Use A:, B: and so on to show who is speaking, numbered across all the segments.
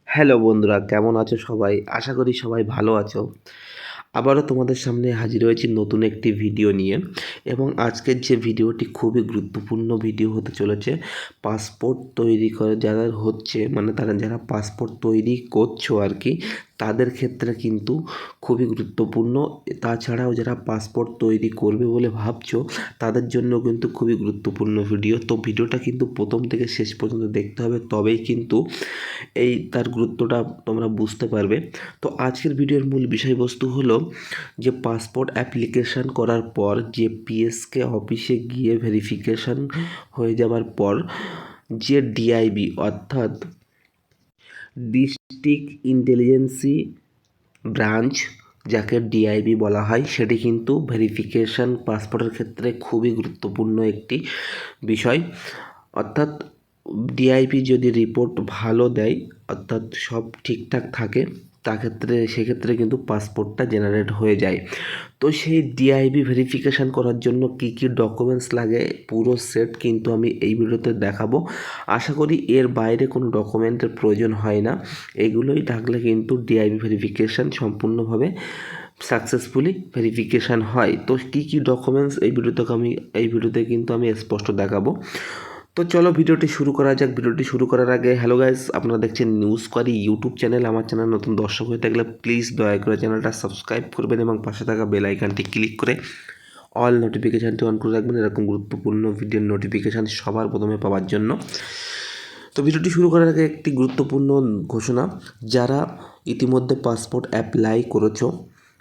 A: Hello বন্ধুরা, কেমন আছো সবাই? আশা করি সবাই ভালো আছো। আবারও তোমাদের সামনে হাজির হয়েছি নতুন একটি ভিডিও নিয়ে, এবং আজকের যে ভিডিওটি খুবই গুরুত্বপূর্ণ ভিডিও হতে চলেছে। পাসপোর্ট তৈরি করে যারা হচ্ছে, মানে তারা যারা পাসপোর্ট তৈরি করছো আর কি, তাদের ক্ষেত্রে কিন্তু খুবই গুরুত্বপূর্ণ। তাছাড়াও যারা পাসপোর্ট তৈরি করবে বলে ভাবছো, তাদের জন্য কিন্তু খুবই গুরুত্বপূর্ণ ভিডিও। তো ভিডিওটা কিন্তু প্রথম থেকে শেষ পর্যন্ত দেখতে হবে, তবেই কিন্তু তার গুরুত্বটা তোমরা বুঝতে পারবে। তো আজকের ভিডিওর মূল বিষয়বস্তু হলো যে পাসপোর্ট অ্যাপ্লিকেশান করার পর যে পিএসকে অফিসে গিয়ে ভেরিফিকেশান হয়ে যাওয়ার পর যে ডিআইবি অর্থাৎ ডিস্ট্রিক্ট ইন্টেলিজেন্সি ব্রাঞ্চ, যাকে ডিআইবি বলা হয়, সেটি কিন্তু ভেরিফিকেশান পাসপোর্টের ক্ষেত্রে খুবই গুরুত্বপূর্ণ একটি বিষয়। অর্থাৎ ডিআইবি যদি রিপোর্ট ভালো দেয়, অর্থাৎ সব ঠিকঠাক থাকে, সেক্ষেত্রে কিন্তু পাসপোর্টটা জেনারেট হয়ে যায়। তো সেই ডিআইবি ভেরিফিকেশান করার জন্য কী কী ডকুমেন্টস লাগে পুরো সেট কিন্তু আমি এই ভিডিওতে দেখাবো। আশা করি এর বাইরে কোনো ডকুমেন্টের প্রয়োজন হয় না। এগুলোই থাকলে কিন্তু ডিআইবি ভেরিফিকেশান সম্পূর্ণভাবে সাকসেসফুলি ভেরিফিকেশান হয়। তো কী কী ডকুমেন্টস এই ভিডিওতে কিন্তু আমি স্পষ্ট দেখাবো। তো চলো ভিডিওটি শুরু করা যাক। ভিডিওটি শুরু করার আগে, হ্যালো গাইস, আপনারা দেখছেন নিউজ কোয়ারি ইউটিউব চ্যানেল। আমার চ্যানেল নতুন দর্শক হয়ে থাকলে প্লিজ দয়া করে চ্যানেলটা সাবস্ক্রাইব করবেন এবং পাশে থাকা বেল আইকনটি ক্লিক করে অল নোটিফিকেশানটি অন করে রাখবেন, এরকম গুরুত্বপূর্ণ ভিডিওর নোটিফিকেশান সবার প্রথমে পাওয়ার জন্য। তো ভিডিওটি শুরু করার আগে একটি গুরুত্বপূর্ণ ঘোষণা। যারা ইতিমধ্যে পাসপোর্ট অ্যাপ্লাই করেছো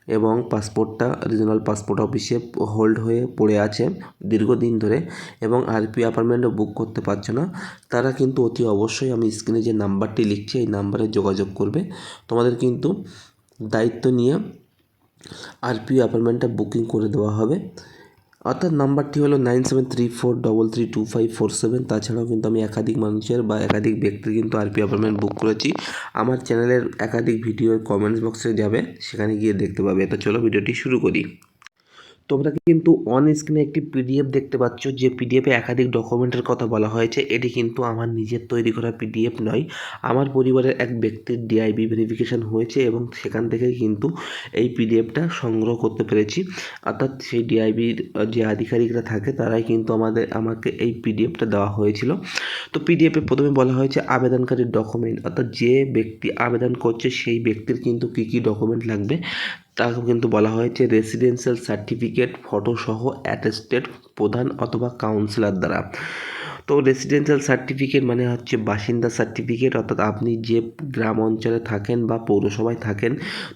A: এবং পাসপোর্টটা রিজনাল পাসপোর্ট অফিসে হোল্ড হয়ে পড়ে আছে দীর্ঘদিন ধরে, এবং আরপি অ্যাপার্টমেন্টও বুক করতে পারছো না, তারা কিন্তু অতি অবশ্যই আমি স্ক্রিনে যে নাম্বারটি লিখছি এই নাম্বারে যোগাযোগ করবে। তোমাদের কিন্তু দায়িত্ব নিয়ে আরপি অ্যাপার্টমেন্টটা বুকিং করে দেওয়া হবে। অর্থাৎ নাম্বারটি হলো 9734332547। তাছাড়াও কিন্তু আমি একাধিক মানুষের বা একাধিক ব্যক্তির কিন্তু আরপি অ্যাপার্টমেন্ট বুক করেছি। আমার চ্যানেলের একাধিক ভিডিওর কমেন্টস বক্সে যাবে, সেখানে গিয়ে দেখতে পাবে। তো চলো ভিডিওটি শুরু করি। তোমরা কিন্তু অন স্ক্রিনে একটি পিডিএফ দেখতে পাচ্ছ, যে পিডিএফে একাধিক ডকুমেন্টের কথা বলা হয়েছে। এটি কিন্তু আমার নিজের তৈরি করা পিডিএফ নয়, আমার পরিবারের এক ব্যক্তির ডিআইবি ভেরিফিকেশান হয়েছে এবং সেখান থেকেই কিন্তু এই পিডিএফটা সংগ্রহ করতে পেরেছি। অর্থাৎ সেই ডিআইবির যে আধিকারিকরা থাকে তারাই কিন্তু আমাকে এই পিডিএফটা দেওয়া হয়েছিল। তো পিডিএফে প্রথমে বলা হয়েছে আবেদনকারীর ডকুমেন্ট, অর্থাৎ যে ব্যক্তি আবেদন করছে সেই ব্যক্তির কিন্তু কী কী ডকুমেন্ট লাগবে তাকে কিন্তু বলা হয়েছে রেসিডেন্সিয়াল সার্টিফিকেট ফটোসহ অ্যাটেস্টেড প্রধান অথবা কাউন্সিলর দ্বারা। তো রেসিডেন্সিয়াল সার্টিফিকেট মানে হচ্ছে বাসিন্দা সার্টিফিকেট, অর্থাৎ আপনি যে গ্রাম অঞ্চলে থাকেন বা পৌরসভায় থাকেন,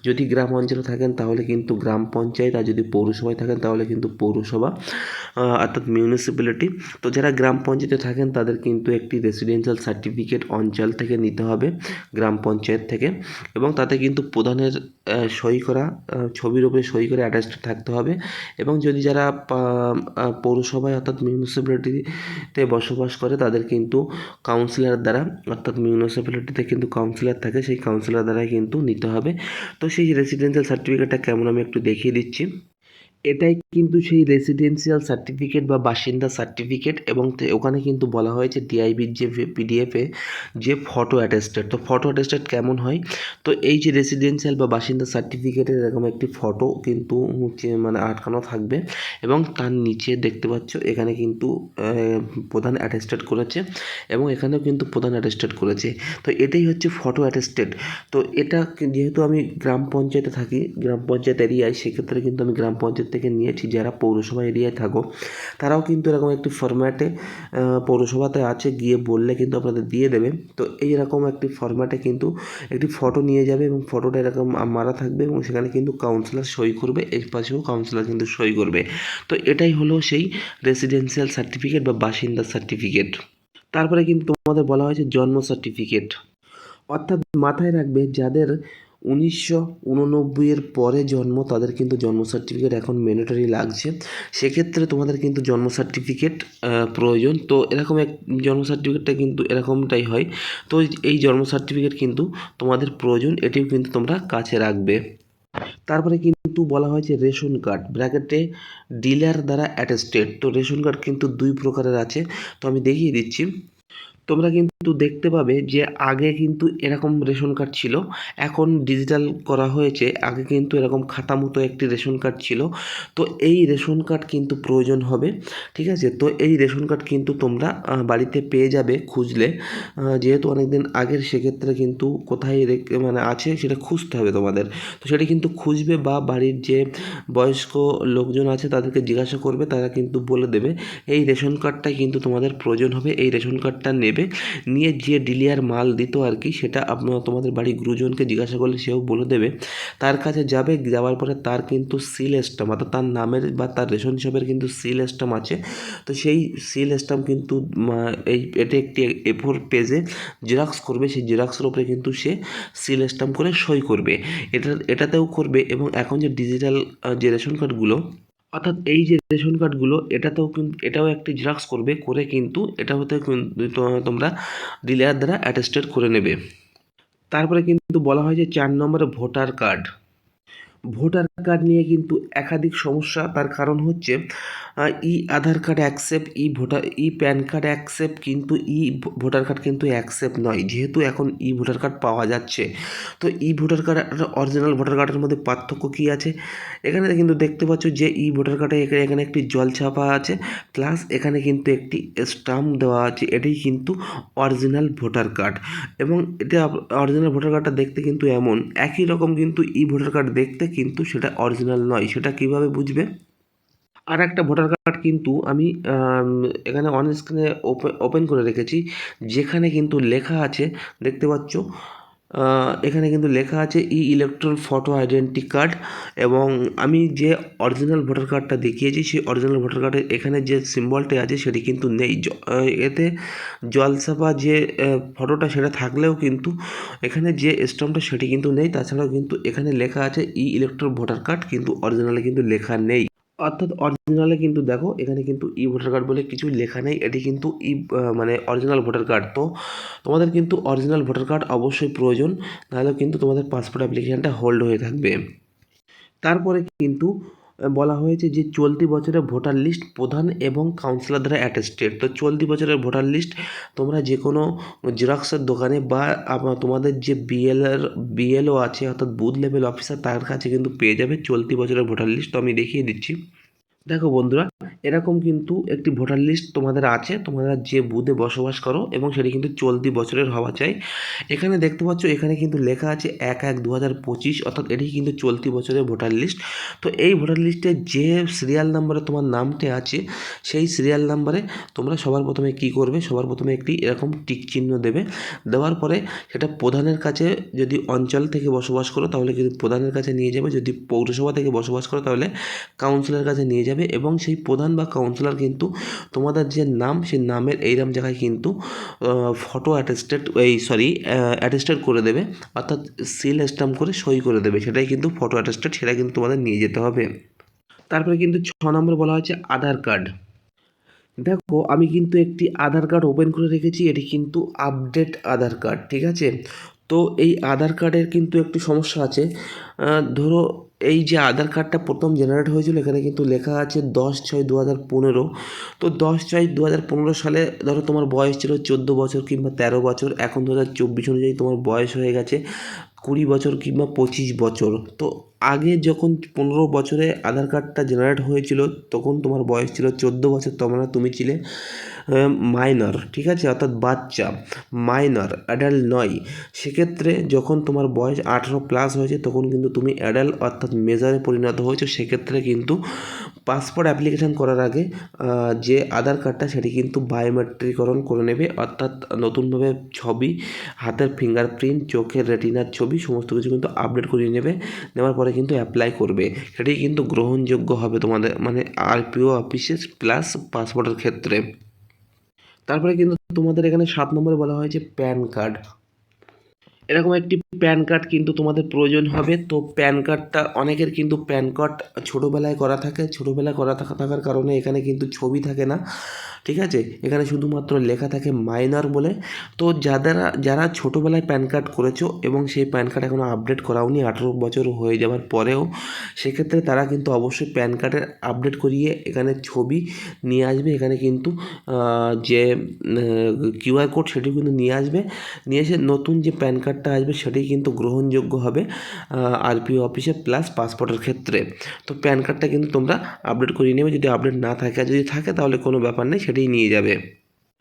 A: যদি গ্রাম অঞ্চলে থাকেন তাহলে কিন্তু গ্রাম পঞ্চায়েত, আর যদি পৌরসভায় থাকেন তাহলে কিন্তু পৌরসভা, অর্থাৎ মিউনিসিপ্যালিটি। তো যারা গ্রাম পঞ্চায়েতে থাকেন তাদের কিন্তু একটি রেসিডেন্সিয়াল সার্টিফিকেট অঞ্চল থেকে নিতে হবে, গ্রাম পঞ্চায়েত থেকে, এবং তাতে কিন্তু প্রধানের সই করা ছবির ওপরে সই করে অ্যাটাচড থাকতে হবে। এবং যদি যারা পৌরসভায় অর্থাৎ মিউনিসিপ্যালিটিতে বসবাস করে তাদের কিন্তু কাউন্সিলর দ্বারা, অর্থাৎ মিউনিসিপ্যালিটিতে কিন্তু কাউন্সিলর থাকে, সেই কাউন্সিলর দ্বারাই কিন্তু নিতে হবে। তো সেই রেসিডেন্সিয়াল সার্টিফিকেটটা কেমন আমি একটু দেখিয়ে দিচ্ছি। এটাই কিন্তু সেই রেসিডেন্সিয়াল সার্টিফিকেট বা বাসিন্দা সার্টিফিকেট, এবং ওখানে কিন্তু বলা হয়েছে ডিআইবির যে পিডিএফে যে ফটো অ্যাটেস্টেড। তো ফটো অ্যাটেস্টেড কেমন হয়, তো এই যে রেসিডেন্সিয়াল বা বাসিন্দা সার্টিফিকেটের এরকম একটি ফটো কিন্তু মানে আটকানো থাকবে, এবং তার নিচে দেখতে পাচ্ছ এখানে কিন্তু প্রধান অ্যাটেস্টেড করেছে, এবং এখানেও কিন্তু প্রধান অ্যাটেস্টেড করেছে। তো এটাই হচ্ছে ফটো অ্যাটেস্টেড। তো এটা যেহেতু আমি গ্রাম পঞ্চায়েতে থাকি, গ্রাম পঞ্চায়েত এরিয়ায়, সেক্ষেত্রে কিন্তু আমি গ্রাম পঞ্চায়েত থেকে নিয়েছি। যারা পৌরসভা এরিয়ায় থাকো তারাও কিন্তু এরকম একটি ফরম্যাটে পৌরসভাতে আছে, গিয়ে বললে কিন্তু আপনাদের দিয়ে দেবে। তো এইরকম একটি ফরম্যাটে কিন্তু একটি ফটো নিয়ে যাবে, এবং ফটোটা এরকম মারা থাকবে, এবং সেখানে কিন্তু কাউন্সিলর সই করবে, এর পাশেও কাউন্সিলর কিন্তু সই করবে। তো এটাই হলো সেই রেসিডেন্সিয়াল সার্টিফিকেট বা বাসিন্দা সার্টিফিকেট। তারপরে কিন্তু তোমাদের বলা হয়েছে জন্ম সার্টিফিকেট, অর্থাৎ মাথায় রাখবে যাদের 1989 পরে জন্ম তাদের কিন্তু জন্ম সার্টিফিকেট এখন ম্যান্ডেটরি লাগছে। সেক্ষেত্রে তোমাদের কিন্তু জন্ম সার্টিফিকেট প্রয়োজন। তো এরকম এক জন্ম সার্টিফিকেটটা কিন্তু এরকমটাই হয়। তো এই জন্ম সার্টিফিকেট কিন্তু তোমাদের প্রয়োজন, এটিও কিন্তু তোমরা কাছে রাখবে। তারপরে কিন্তু বলা হয়েছে রেশন কার্ড, ব্র্যাকেটে ডিলার দ্বারা অ্যাটেস্টেড। তো রেশন কার্ড কিন্তু দুই প্রকারের আছে, তো আমি দেখিয়ে দিচ্ছি। তো তোমরা কিন্তু দেখতে পাবে যে আগে কিন্তু এরকম রেশন কার্ড ছিল, এখন ডিজিটাল করা হয়েছে। আগে কিন্তু এরকম খাতা মতো একটি রেশন কার্ড ছিল। তো এই রেশন কার্ড কিন্তু প্রয়োজন হবে, ঠিক আছে? তো এই রেশন কার্ড কিন্তু তোমরা বাড়িতে পেয়ে যাবে খুঁজলে, যেহেতু অনেক দিন আগের, সেক্ষেত্রে কিন্তু কোথায় মানে আছে সেটা খুঁজতে হবে তোমাদের। তো সেটা কিন্তু খুঁজবে, বা বাড়ির যে বয়স্ক লোকজন আছে তাদেরকে জিজ্ঞাসা করবে, তারা কিন্তু বলে দেবে। এই রেশন কার্ডটাই কিন্তু তোমাদের প্রয়োজন হবে। এই রেশন কার্ডটা নেবে, নিয়ে যে ডিলিয়ার মাল দিত আর কি, সেটা তোমাদের বাড়ির গুরুজনকে জিজ্ঞাসা করলে সেও বলে দেবে। তার কাছে যাবে, যাওয়ার পরে তার কিন্তু সিল স্ট্যাম্প, অর্থাৎ তার নামের বা তার রেশন হিসাবের কিন্তু সিল স্ট্যাম্প আছে। তো সেই সিল স্ট্যাম্প কিন্তু এটা একটি A4 পেজে জেরক্স করবে। সেই জেরক্সের উপরে কিন্তু সে সিল স্ট্যাম্প করে সই করবে। এটাতেও করবে, এবং এখন যে ডিজিটাল যে রেশন কার্ডগুলো, অর্থাৎ এই যে রেশন কার্ডগুলো, এটাতেও কিন্তু এটাও একটি জেরক্স করবে, করে কিন্তু এটা হতে তোমরা ডিলার দ্বারা অ্যাটেস্টেড করে নেবে। তারপরে কিন্তু বলা হয় যে 4 নম্বরে ভোটার কার্ড। ভোটার কার্ড নিয়ে কিন্তু একাধিক সমস্যা। তার কারণ হচ্ছে Aadhaar card accept, PAN card accept, কিন্তু ভোটার কার্ড কিন্তু অ্যাকসেপ্ট নয়। যেহেতু এখন ভোটার কার্ড পাওয়া যাচ্ছে, তো ভোটার কার্ড আর অরিজিনাল ভোটার কার্ডের মধ্যে পার্থক্য কী আছে? এখানে কিন্তু দেখতে পাচ্ছ যে ভোটার কার্ডে এখানে একটি জল ছাপা আছে, প্লাস এখানে কিন্তু একটি স্টাম্প দেওয়া আছে। এটাই কিন্তু অরিজিনাল ভোটার কার্ড, এবং এটা অরিজিনাল ভোটার কার্ডটা দেখতে কিন্তু এমন একই রকম, কিন্তু ভোটার কার্ড দেখতে কিন্তু সেটা অরিজিনাল নয়। সেটা কিভাবে বুঝবে? আর একটা ভোটার কার্ড কিন্তু আমি এখানে অন স্ক্রিনে ওপেন করে রেখেছি, যেখানে কিন্তু লেখা আছে, দেখতে পাচ্ছ, এখানে কিন্তু লেখা আছে ইলেকট্রাল ফটো আইডেন্টি কার্ড। এবং আমি যে অরিজিনাল ভোটার কার্ডটা দেখিয়েছি, সেই অরিজিনাল ভোটার কার্ডের এখানে যে সিম্বলটা আছে সেটি কিন্তু নেই। এতে জলছাপা যে ফটোটা সেটা থাকলেও কিন্তু এখানে যে স্ট্যাম্পটা সেটি কিন্তু নেই। তাছাড়াও কিন্তু এখানে লেখা আছে ইলেকট্রাল ভোটার কার্ড, কিন্তু অরিজিনালে কিন্তু লেখা নেই। অর্থাৎ অরিজিনালে কিন্তু দেখো, এখানে কিন্তু ভোটার কার্ড বলে কিছু লেখা নেই। এটি কিন্তু মানে অরিজিনাল ভোটার কার্ড। তো তোমাদের কিন্তু অরিজিনাল ভোটার কার্ড অবশ্যই প্রয়োজন, নাহলে কিন্তু তোমাদের পাসপোর্ট অ্যাপ্লিকেশানটা হোল্ড হয়ে থাকবে। তারপরে কিন্তু বলা হয়েছে যে চলতি বছরের ভোটার লিস্ট প্রধান এবং কাউন্সিলর দ্বারা অ্যাটেস্টেড। তো চলতি বছরের ভোটার লিস্ট তোমরা যে কোনো জেরক্সের দোকানে, বা তোমাদের যে বিএলও আছে, অর্থাৎ বুথ লেভেল অফিসার, তার কাছে কিন্তু পেয়ে যাবে চলতি বছরের ভোটার লিস্ট। তো আমি দেখিয়ে দিচ্ছি। দেখো বন্ধুরা, এরকম কিন্তু একটি ভোটার লিস্ট তোমাদের আছে, তোমরা যে বুথে বসবাস করো, এবং সেটি কিন্তু চলতি বছরের হওয়া চাই। এখানে দেখতে পাচ্ছ, এখানে কিন্তু লেখা আছে 1/1/2025, অর্থাৎ এটি কিন্তু চলতি বছরের ভোটার লিস্ট। তো এই ভোটার লিস্টে যে সিরিয়াল নাম্বারে তোমার নামটি আছে, সেই সিরিয়াল নাম্বারে তোমরা সবার প্রথমে কী করবে? সবার প্রথমে একটি এরকম টিক চিহ্ন দেবে। দেওয়ার পরে সেটা প্রধানের কাছে, যদি অঞ্চল থেকে বসবাস করো তাহলে কিন্তু প্রধানের কাছে নিয়ে যাবে, যদি পৌরসভা থেকে বসবাস করো তাহলে কাউন্সিলর কাছে নিয়ে যাবে, এবং সেই প্রধান বা কাউন্সিলর কিন্তু তোমাদের যে নাম, সেই নামের এইরকম জায়গায় কিন্তু ফটো অ্যাটেস্টেড করে দেবে, অর্থাৎ সিল স্ট্যাম্প করে সই করে দেবে। সেটাই কিন্তু ফটো অ্যাটেস্টেড, সেটা কিন্তু তোমাদের নিয়ে যেতে হবে। তারপরে কিন্তু 6 নম্বরে বলা হয়েছে আধার কার্ড। দেখো, আমি কিন্তু একটি আধার কার্ড ওপেন করে রেখেছি, এটি কিন্তু আপডেট আধার কার্ড, ঠিক আছে? তো এই আধার কার্ডের কিন্তু একটি সমস্যা আছে। ধরো, এই যে আধার কার্ডটা প্রথম জেনারেট হয়েছিল, এখানে কিন্তু লেখা আছে 10/6/2015। তো 10/6/2015 সালে ধরো তোমার বয়স ছিল 14 বছর কিংবা 13 বছর। এখন 2024 অনুযায়ী তোমার বয়স হয়ে গেছে 20 বছর কিংবা 25 বছর। তো আগে যখন 15 বছরে আধার কার্ডটা জেনারেট হয়েছিল, তখন তোমার বয়স ছিল 14 বছর। তোমরা তুমি ছিলে মাইনর, ঠিক আছে? অর্থাৎ বাচ্চা, মাইনর, অ্যাডাল্ট নয়। সেক্ষেত্রে যখন তোমার বয়স 18+ হয়েছে, তখন কিন্তু তুমি অ্যাডাল্ট অর্থাৎ মেজরে পরিণত হয়েছো। সেক্ষেত্রে কিন্তু পাসপোর্ট অ্যাপ্লিকেশান করার আগে যে আধার কার্ডটা, সেটি কিন্তু বায়োমেট্রিকরণ করে নেবে, অর্থাৎ নতুনভাবে ছবি, হাতের ফিঙ্গারপ্রিন্ট, চোখের রেটিনার ছবি, সমস্ত কিছু কিন্তু আপডেট করিয়ে নেবে। নেওয়ার পরে কিন্তু অ্যাপ্লাই করবে, সেটাই কিন্তু গ্রহণযোগ্য হবে তোমাদের, মানে আরপিও অফিসে প্লাস পাসপোর্টের ক্ষেত্রে। তারপরে কিন্তু তোমাদের এখানে 7 নম্বরে বলা হয়েছে প্যান কার্ড। এরকম একটি প্যান কার্ড কিন্তু তোমাদের প্রয়োজন হবে। তো প্যান কার্ডটা, অনেকের কিন্তু প্যান কার্ড ছোটোবেলায় করা থাকে, ছোটোবেলায় করা থাকার কারণে এখানে কিন্তু ছবি থাকে না। ঠিক আছে, এখানে শুধুমাত্র লেখা থাকে মাইনর বলে। তো যারা ছোটোবেলায় প্যান কার্ড করেছো এবং সেই প্যান কার্ড এখনও আপডেট করাওনি 18 বছর হয়ে যাওয়ার পরেও, সেক্ষেত্রে তারা কিন্তু অবশ্যই প্যান কার্ডের আপডেট করিয়ে এখানে ছবি নিয়ে আসবে। এখানে কিন্তু যে কিউআর কোড সেটি কিন্তু নিয়ে আসবে, নিয়ে এসে নতুন যে প্যান কার্ডটা আসবে সেটি কিন্তু গ্রহণযোগ্য হবে আরপিও অফিসে প্লাস পাসপোর্টের ক্ষেত্রে। তো প্যান কার্ডটা কিন্তু তোমরা আপডেট করিয়ে নেবে, যদি আপডেট না থাকে, আর যদি থাকে তাহলে কোনো ব্যাপার নেই, সেটাই নিয়ে যাবে।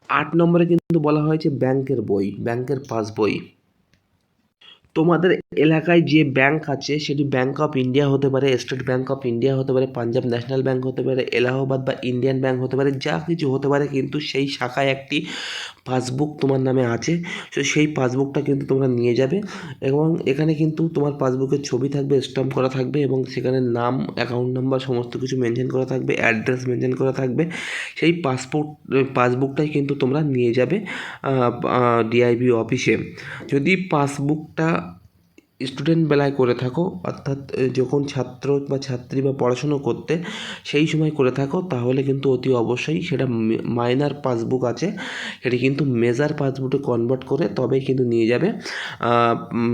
A: 8 নম্বরে কিন্তু বলা হয়েছে ব্যাংকের বই, ব্যাংকের পাসবই। তোমাদের এলাকায় যে ব্যাংক আছে সেটি ব্যাংক অফ ইন্ডিয়া হতে পারে, স্টেট ব্যাংক অফ ইন্ডিয়া হতে পারে, পাঞ্জাব ন্যাশনাল ব্যাংক হতে পারে, এলাহাবাদ বা ইন্ডিয়ান ব্যাংক হতে পারে, যা কিছু হতে পারে, কিন্তু সেই শাখায় একটি পাসবুক তোমার নামে আছে। তো সেই পাসবুকটা কিন্তু তোমরা নিয়ে যাবে এবং এখানে কিন্তু তোমার পাসবুকের ছবি থাকবে, স্ট্যাম্প করা থাকবে এবং সেখানে নাম, অ্যাকাউন্ট নাম্বার সমস্ত কিছু মেনশন করা থাকবে, অ্যাড্রেস মেনশন করা থাকবে। সেই পাসবুকটাই কিন্তু তোমরা নিয়ে যাবে ডিআইবি অফিসে। যদি পাসবুকটা স্টুডেন্ট বেলায় করে থাকো, অর্থাৎ যখন ছাত্র বা ছাত্রী বা পড়াশুনো করতে সেই সময় করে থাকো, তাহলে কিন্তু অতি অবশ্যই সেটা মাইনার পাসবুক আছে, সেটি কিন্তু মেজার পাসবুকে কনভার্ট করে তবেই কিন্তু নিয়ে যাবে।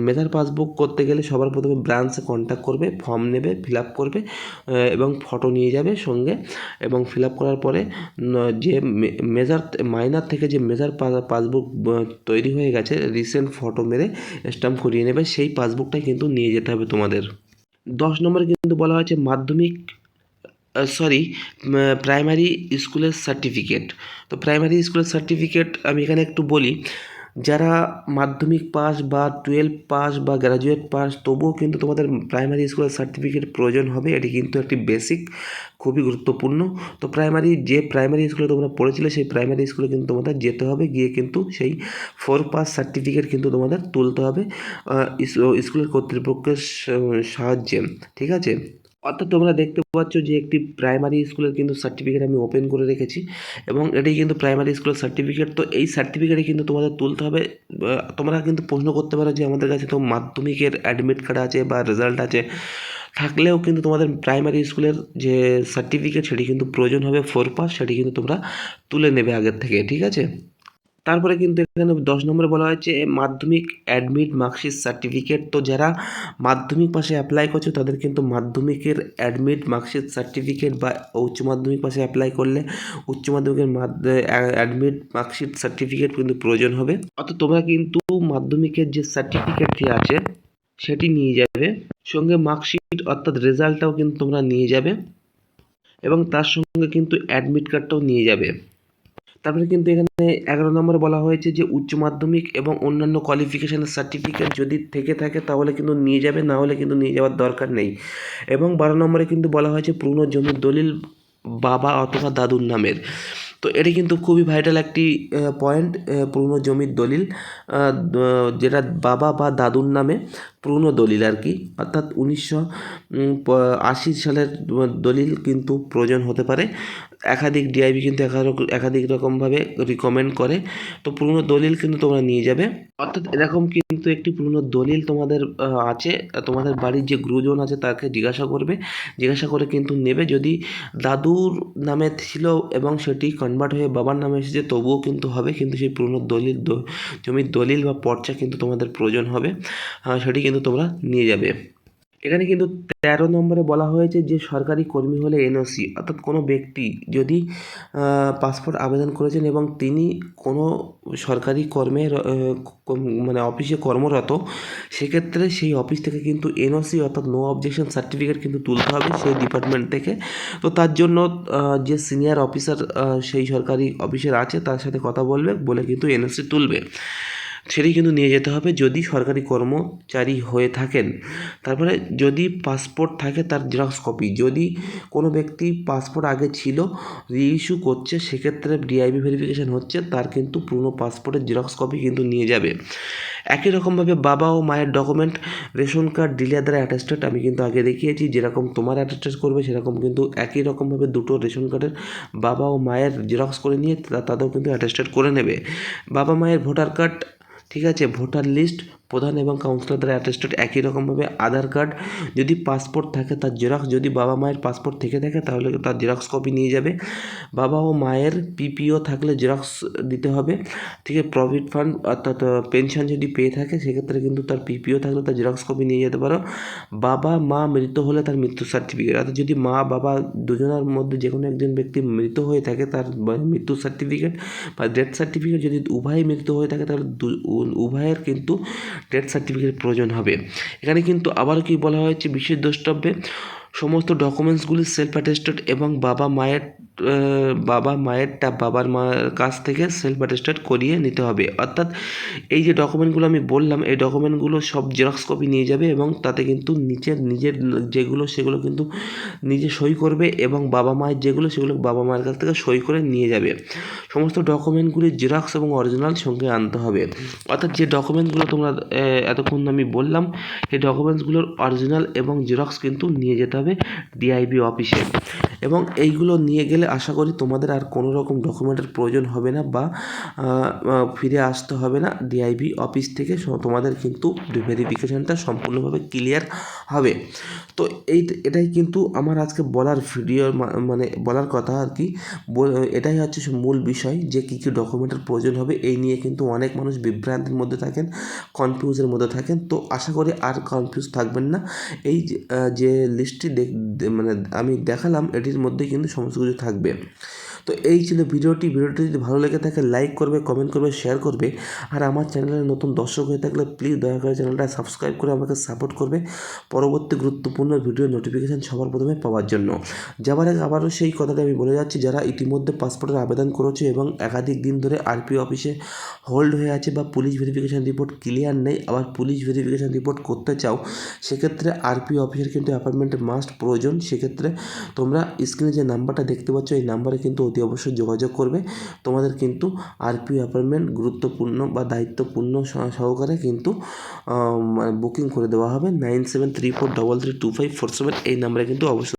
A: মেজার পাসবুক করতে গেলে সবার প্রথমে ব্রাঞ্চে কন্ট্যাক্ট করবে, ফর্ম নেবে, ফিল আপ করবে এবং ফটো নিয়ে যাবে সঙ্গে, এবং ফিল আপ করার পরে যে মাইনার থেকে যে মেজার পাসবুক তৈরি হয়ে গেছে, রিসেন্ট ফটো মেরে স্ট্যাম্প করিয়ে নেবে, সেই পাসবুকটাই কিন্তু নিয়ে যেতে হবে তোমাদের। 10 নম্বরে কিন্তু বলা হয়েছে প্রাইমারি স্কুলের সার্টিফিকেট। তো প্রাইমারি স্কুলের সার্টিফিকেট আমি এখানে একটু বলি, যারা মাধ্যমিক পাস বা 12 পাস বা গ্র্যাজুয়েট পাস, তবুও কিন্তু তোমাদের প্রাইমারি স্কুলের সার্টিফিকেট প্রয়োজন হবে। এটি কিন্তু একটি বেসিক, খুবই গুরুত্বপূর্ণ। তো প্রাইমারি স্কুলে তোমরা পড়েছিলে সেই প্রাইমারি স্কুলে কিন্তু তোমাদের যেতে হবে, গিয়ে কিন্তু সেই 4 পাস সার্টিফিকেট কিন্তু তোমাদের তুলতে হবে স্কুলের কর্তৃপক্ষের সাহায্যে, ঠিক আছে। অর্থাৎ তোমরা দেখতে পাচ্ছ যে একটি প্রাইমারি স্কুলের কিন্তু সার্টিফিকেট আমি ওপেন করে রেখেছি এবং এটাই কিন্তু প্রাইমারি স্কুলের সার্টিফিকেট। তো এই সার্টিফিকেটে কিন্তু তোমাদের তুলতে হবে। তোমরা কিন্তু প্রশ্ন করতে পারো যে আমাদের কাছে তো মাধ্যমিকের অ্যাডমিট কার্ড আছে বা রেজাল্ট আছে, থাকলেও কিন্তু তোমাদের প্রাইমারি স্কুলের যে সার্টিফিকেট সেটি কিন্তু প্রয়োজন হবে 4 পাস, সেটি কিন্তু তোমরা তুলে নেবে আগের থেকে, ঠিক আছে। তারপরে কিন্তু এখানে 10 নম্বরে বলা হয়েছে মাধ্যমিক অ্যাডমিট মার্কশিট সার্টিফিকেট। তো যারা মাধ্যমিক পাশে অ্যাপ্লাই করছো তাদের কিন্তু মাধ্যমিকের অ্যাডমিট মার্কশিট সার্টিফিকেট, বা উচ্চ মাধ্যমিক পাশে অ্যাপ্লাই করলে উচ্চ মাধ্যমিকের অ্যাডমিট মার্কশিট সার্টিফিকেট কিন্তু প্রয়োজন হবে। অর্থাৎ তোমরা কিন্তু মাধ্যমিকের যে সার্টিফিকেটটি আছে সেটি নিয়ে যাবে, সঙ্গে মার্কশিট অর্থাৎ রেজাল্টটাও কিন্তু তোমরা নিয়ে যাবে এবং তার সঙ্গে কিন্তু অ্যাডমিট কার্ডটাও নিয়ে যাবে। তারপরে কিন্তু এখানে 11 নম্বরে বলা হয়েছে যে উচ্চ মাধ্যমিক এবং অন্যান্য কোয়ালিফিকেশনের সার্টিফিকেট যদি থেকে থাকে তাহলে কিন্তু নিয়ে যাবে, না হলে কিন্তু নিয়ে যাওয়ার দরকার নেই। এবং 12 নম্বরে কিন্তু বলা হয়েছে পুরনো জমির দলিল বাবা অথবা দাদুর নামের। তো এটি কিন্তু খুবই ভাইটাল একটি পয়েন্ট, পুরনো জমির দলিল, যেটা বাবা বা দাদুর নামে পুরনো দলিল আর কি, অর্থাৎ 1980 সালের দলিল কিন্তু প্রয়োজন হতে পারে। একাধিক ডিআইবি কিন্তু একাধিক রকমভাবে রিকমেন্ড করে। তো পুরনো দলিল কিন্তু তোমরা নিয়ে যাবে। অর্থাৎ এরকম কিন্তু একটি পুরনো দলিল তোমাদের আছে, তোমাদের বাড়ির যে গুরুজন আছে তাকে জিজ্ঞাসা করে কিন্তু নেবে। যদি দাদুর নামে ছিল এবং সেটি কনভার্ট হয়ে বাবার নামে এসেছে তবুও কিন্তু হবে, কিন্তু সেই পুরনো জমির দলিল বা পর্চা কিন্তু তোমাদের প্রয়োজন হবে, সেটি কিন্তু তোমরা নিয়ে যাবে। এখানে কিন্তু 13 নম্বরে বলা হয়েছে যে সরকারি কর্মী হলে এনওসি, অর্থাৎ কোনো ব্যক্তি যদি পাসপোর্ট আবেদন করেছেন এবং তিনি কোনো সরকারি কর্মের মানে অফিসে কর্মরত, সেক্ষেত্রে সেই অফিস থেকে কিন্তু এনওসি অর্থাৎ নো অবজেকশন সার্টিফিকেট কিন্তু তুলতে হবে সেই ডিপার্টমেন্ট থেকে। তো তার জন্য যে সিনিয়র অফিসার সেই সরকারি অফিসের আছে তার সাথে কথা বলে কিন্তু এনওসি তুলবে, সেটি কিন্তু নিয়ে যেতে হবে যদি সরকারি কর্মচারী হয়ে থাকেন। তারপরে যদি পাসপোর্ট থাকে তার জেরক্স কপি, যদি কোনো ব্যক্তি পাসপোর্ট আগে ছিল রিইস্যু করছে সেক্ষেত্রে ডিআইবি ভেরিফিকেশান হচ্ছে, তার কিন্তু পুরনো পাসপোর্টের জেরক্স কপি কিন্তু নিয়ে যাবে। একই রকমভাবে বাবা ও মায়ের ডকুমেন্ট, রেশন কার্ড ডিলার দ্বারা অ্যাটাস্টেড, আমি কিন্তু আগে দেখিয়েছি যেরকম তোমার অ্যাটাস্টেড করবে সেরকম কিন্তু একই রকমভাবে দুটো রেশন কার্ডের বাবা ও মায়ের জেরক্স করে নিয়ে তাদেরও কিন্তু অ্যাটাস্টেড করে নেবে। বাবা মায়ের ভোটার কার্ড, ঠিক আছে, ভোটার লিস্ট, প্রধান এবং কাউন্সিলর দ্বারা অ্যাটেস্টেড। একই রকমভাবে আধার কার্ড, যদি পাসপোর্ট থাকে তার জেরক্স, যদি বাবা মায়ের পাসপোর্ট থেকে থাকে তাহলে তার জেরক্স কপি নিয়ে যাবে। বাবা ও মায়ের পিপিও থাকলে জেরক্স দিতে হবে। ঠিক আছে, প্রভিডেন্ট ফান্ড অর্থাৎ পেনশন যদি পেয়ে থাকে সেক্ষেত্রে কিন্তু তার পিপিও থাকলে তার জেরক্স কপি নিয়ে যেতে পারো। বাবা মা মৃত হলে তার মৃত্যু সার্টিফিকেট, অর্থাৎ যদি মা বাবা দুজনের মধ্যে যে কোনো একজন ব্যক্তি মৃত হয়ে থাকে তার মৃত্যু সার্টিফিকেট বা ডেথ সার্টিফিকেট, যদি উভয়ই মৃত হয়ে থাকে তাহলে উভয়ের কিন্তু ডেথ সার্টিফিকেট প্রয়োজন হবে। এখানে কিন্তু আবার কি বলা হয়েছে, বিশেষ দ্রষ্টব্যে সমস্ত ডকুমেন্টসগুলি সেলফ অ্যাটেস্টেড এবং বাবা মায়েরটা বাবার মায়ের কাছ থেকে সেলফ অ্যাটেস্টেড করিয়ে নিতে হবে। অর্থাৎ এই যে ডকুমেন্টগুলো আমি বললাম, এই ডকুমেন্টগুলো সব জেরক্স কপি নিয়ে যাবে এবং তাতে কিন্তু নিজের যেগুলো সেগুলো কিন্তু নিজে সই করবে এবং বাবা মায়ের যেগুলো সেগুলো বাবা মায়ের কাছ থেকে সই করে নিয়ে যাবে। সমস্ত ডকুমেন্টগুলি জেরক্স এবং অরিজিনাল সঙ্গে আনতে হবে। অর্থাৎ যে ডকুমেন্টসগুলো তোমরা এতক্ষণ আমি বললাম, এই ডকুমেন্টসগুলোর অরিজিনাল এবং জেরক্স কিন্তু নিয়ে যেতে হবে ডিআইবি অফিসে। এবং এইগুলো নিয়ে গেলে আশা করি তোমাদের আর কোনো রকম ডকুমেন্টের প্রয়োজন হবে না বা ফিরে আসতে হবে না ডিআইবি অফিস থেকে। তোমাদের কিন্তু ভেরিফিকেশানটা সম্পূর্ণভাবে ক্লিয়ার হবে। তো এটাই কিন্তু আমার আজকে বলার ভিডিওর মানে বলার কথা আর কি। এটাই হচ্ছে মূল বিষয় যে কী কী ডকুমেন্টের প্রয়োজন হবে। এই নিয়ে কিন্তু অনেক মানুষ বিভ্রান্তির মধ্যে থাকেন, কনফিউজের মধ্যে থাকেন। তো আশা করি আর কনফিউজ থাকবেন না। এই যে লিস্টটি মানে আমি দেখালাম এটির মধ্যে কিন্তু সমস্ত কিছু থাকবে। তো এই ছিল ভিডিওটি যদি ভালো লেগে থাকে লাইক করবে, কমেন্ট করবে, শেয়ার করবে। আর আমার চ্যানেলে নতুন দর্শক হয়ে থাকলে প্লিজ দয়া করে চ্যানেলটা সাবস্ক্রাইব করে আমাকে সাপোর্ট করবে পরবর্তী গুরুত্বপূর্ণ ভিডিও নোটিফিকেশান সবার প্রথমে পাওয়ার জন্য। যাবার আগে আবারও সেই কথাটা আমি বলে যাচ্ছি, যারা ইতিমধ্যে পাসপোর্টের আবেদন করেছে এবং একাধিক দিন ধরে আরপিও অফিসে হোল্ড হয়ে আছে বা পুলিশ ভেরিফিকেশান রিপোর্ট ক্লিয়ার নেই, আবার পুলিশ ভেরিফিকেশান রিপোর্ট করতে চাও, সেক্ষেত্রে আরপিও অফিসের কিন্তু অ্যাপয়েন্টমেন্টের মাস্ট প্রয়োজন। সেক্ষেত্রে তোমরা স্ক্রিনে যে নাম্বারটা দেখতে পাচ্ছ এই নাম্বারে কিন্তু অতি অবশ্যই যোগাযোগ করবে। তোমাদের কিন্তু আরপিও অ্যাপয়েন্টমেন্ট গুরুত্বপূর্ণ বা দায়িত্বপূর্ণ সহকারে কিন্তু বুকিং করে দেওয়া হবে। 9734332547 এই নাম্বারে কিন্তু অবশ্যই